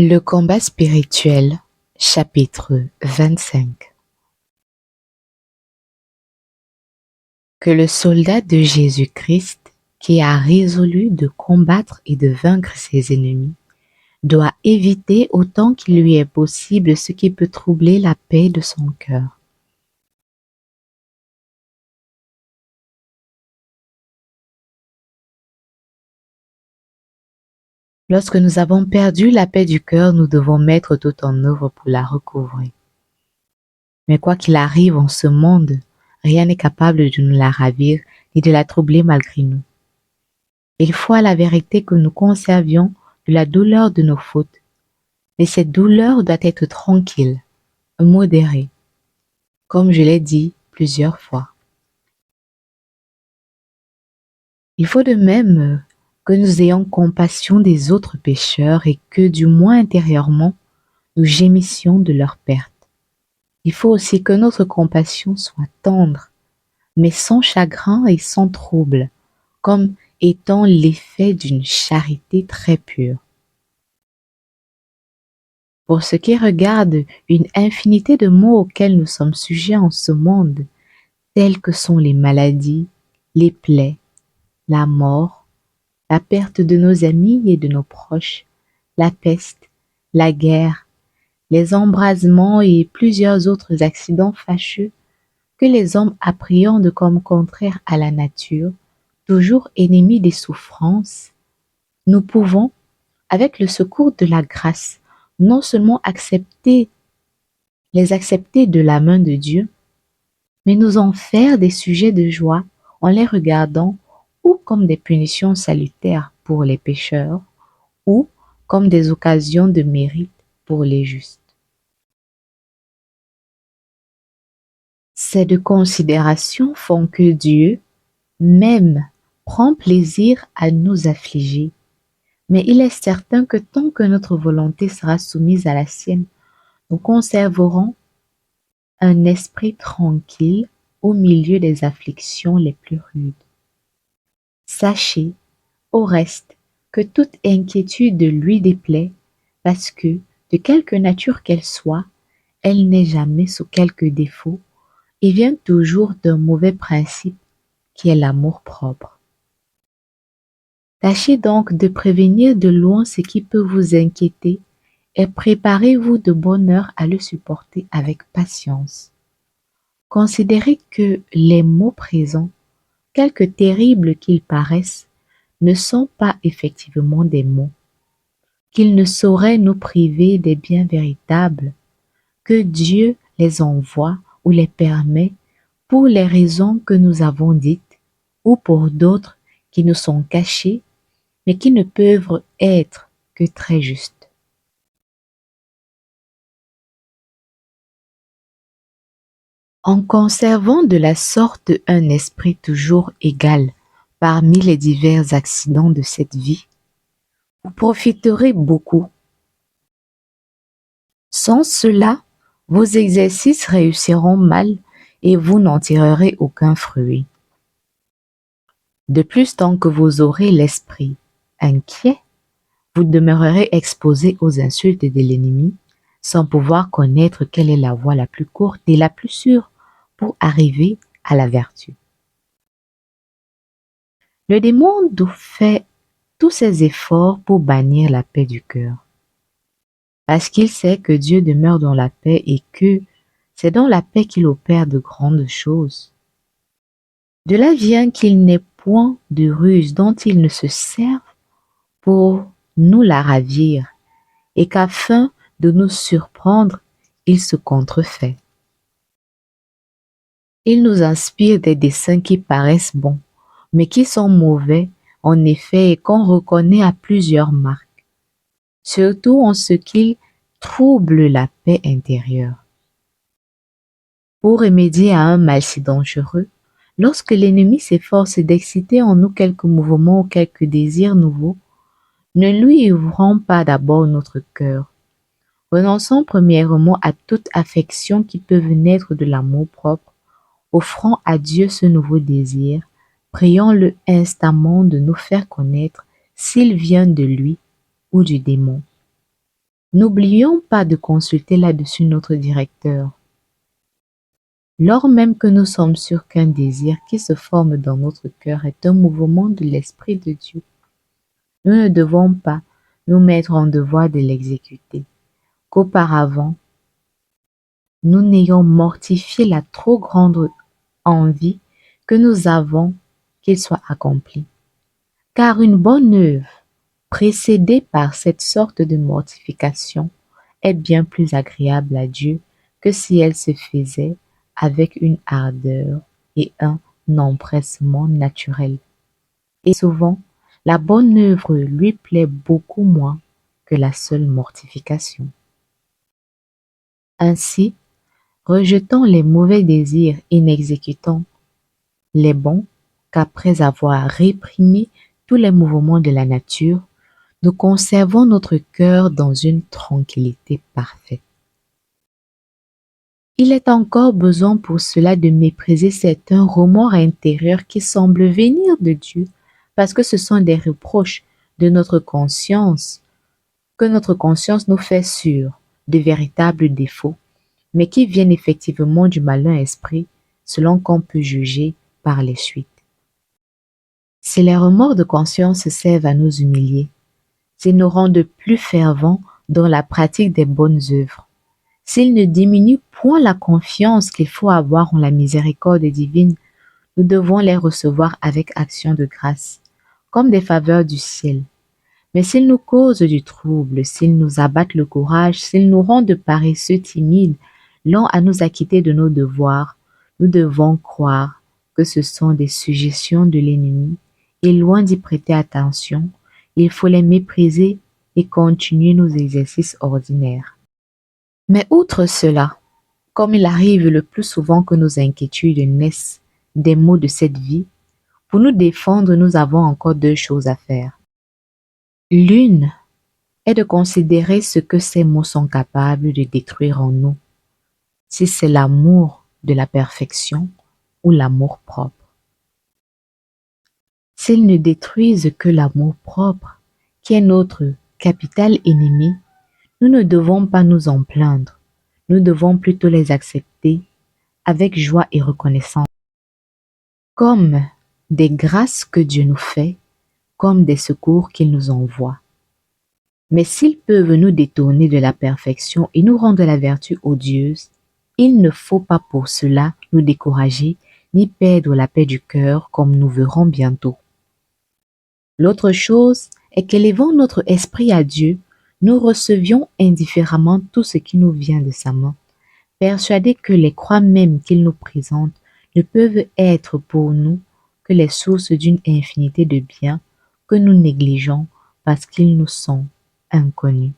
Le combat spirituel, chapitre 25. Que le soldat de Jésus-Christ, qui a résolu de combattre et de vaincre ses ennemis, doit éviter autant qu'il lui est possible ce qui peut troubler la paix de son cœur. Lorsque nous avons perdu la paix du cœur, nous devons mettre tout en œuvre pour la recouvrer. Mais quoi qu'il arrive en ce monde, rien n'est capable de nous la ravir ni de la troubler malgré nous. Il faut à la vérité que nous conservions de la douleur de nos fautes, mais cette douleur doit être tranquille, modérée, comme je l'ai dit plusieurs fois. Il faut de même que nous ayons compassion des autres pécheurs et que, du moins intérieurement, nous gémissions de leur perte. Il faut aussi que notre compassion soit tendre, mais sans chagrin et sans trouble, comme étant l'effet d'une charité très pure. Pour ce qui regarde une infinité de maux auxquels nous sommes sujets en ce monde, tels que sont les maladies, les plaies, la mort, la perte de nos amis et de nos proches, la peste, la guerre, les embrasements et plusieurs autres accidents fâcheux que les hommes appréhendent comme contraires à la nature, toujours ennemis des souffrances, nous pouvons, avec le secours de la grâce, non seulement les accepter de la main de Dieu, mais nous en faire des sujets de joie en les regardant ou comme des punitions salutaires pour les pécheurs ou comme des occasions de mérite pour les justes. Ces deux considérations font que Dieu, même, prend plaisir à nous affliger, mais il est certain que tant que notre volonté sera soumise à la sienne, nous conserverons un esprit tranquille au milieu des afflictions les plus rudes. Sachez, au reste, que toute inquiétude lui déplaît, parce que, de quelque nature qu'elle soit, elle n'est jamais sous quelque défaut et vient toujours d'un mauvais principe qui est l'amour-propre. Tâchez donc de prévenir de loin ce qui peut vous inquiéter et préparez-vous de bonne heure à le supporter avec patience. Considérez que les maux présents, quelque terribles qu'ils paraissent, ne sont pas effectivement des maux, qu'ils ne sauraient nous priver des biens véritables, que Dieu les envoie ou les permet pour les raisons que nous avons dites ou pour d'autres qui nous sont cachées mais qui ne peuvent être que très justes. En conservant de la sorte un esprit toujours égal parmi les divers accidents de cette vie, vous profiterez beaucoup. Sans cela, vos exercices réussiront mal et vous n'en tirerez aucun fruit. De plus, tant que vous aurez l'esprit inquiet, vous demeurerez exposé aux insultes de l'ennemi sans pouvoir connaître quelle est la voie la plus courte et la plus sûre pour arriver à la vertu. Le démon fait tous ses efforts pour bannir la paix du cœur, parce qu'il sait que Dieu demeure dans la paix et que c'est dans la paix qu'il opère de grandes choses. De là vient qu'il n'ait point de ruse dont il ne se serve pour nous la ravir, et qu'afin de nous surprendre, il se contrefait. Il nous inspire des desseins qui paraissent bons, mais qui sont mauvais, en effet, et qu'on reconnaît à plusieurs marques, surtout en ce qu'ils troublent la paix intérieure. Pour remédier à un mal si dangereux, lorsque l'ennemi s'efforce d'exciter en nous quelques mouvements ou quelques désirs nouveaux, ne lui ouvrons pas d'abord notre cœur. Renonçons premièrement à toute affection qui peut naître de l'amour-propre, offrant à Dieu ce nouveau désir, prions-le instamment de nous faire connaître s'il vient de lui ou du démon. N'oublions pas de consulter là-dessus notre directeur. Lors même que nous sommes sûrs qu'un désir qui se forme dans notre cœur est un mouvement de l'Esprit de Dieu, nous ne devons pas nous mettre en devoir de l'exécuter, qu'auparavant, nous n'ayons mortifié la trop grande envie que nous avons qu'il soit accompli. Car une bonne œuvre, précédée par cette sorte de mortification, est bien plus agréable à Dieu que si elle se faisait avec une ardeur et un empressement naturel. Et souvent, la bonne œuvre lui plaît beaucoup moins que la seule mortification. Ainsi, rejetons les mauvais désirs et n'exécutons les bons qu'après avoir réprimé tous les mouvements de la nature, nous conservons notre cœur dans une tranquillité parfaite. Il est encore besoin pour cela de mépriser certains remords intérieurs qui semblent venir de Dieu, parce que ce sont des reproches de notre conscience, que notre conscience nous fait sur de véritables défauts, mais qui viennent effectivement du malin esprit, selon qu'on peut juger par les suites. Si les remords de conscience servent à nous humilier, s'ils nous rendent plus fervents dans la pratique des bonnes œuvres, s'ils ne diminuent point la confiance qu'il faut avoir en la miséricorde divine, nous devons les recevoir avec action de grâce, comme des faveurs du ciel. Mais s'ils nous causent du trouble, s'ils nous abattent le courage, s'ils nous rendent paresseux timides, lents à nous acquitter de nos devoirs, nous devons croire que ce sont des suggestions de l'ennemi, et loin d'y prêter attention, il faut les mépriser et continuer nos exercices ordinaires. Mais outre cela, comme il arrive le plus souvent que nos inquiétudes naissent des maux de cette vie, pour nous défendre, nous avons encore deux choses à faire. L'une est de considérer ce que ces mots sont capables de détruire en nous, si c'est l'amour de la perfection ou l'amour-propre. S'ils ne détruisent que l'amour-propre, qui est notre capital ennemi, nous ne devons pas nous en plaindre, nous devons plutôt les accepter avec joie et reconnaissance, comme des grâces que Dieu nous fait, comme des secours qu'il nous envoie. Mais s'ils peuvent nous détourner de la perfection et nous rendre la vertu odieuse, il ne faut pas pour cela nous décourager ni perdre la paix du cœur comme nous verrons bientôt. L'autre chose est qu'élevant notre esprit à Dieu, nous recevions indifféremment tout ce qui nous vient de sa main, persuadés que les croix mêmes qu'il nous présente ne peuvent être pour nous que les sources d'une infinité de biens que nous négligeons parce qu'ils nous sont inconnus.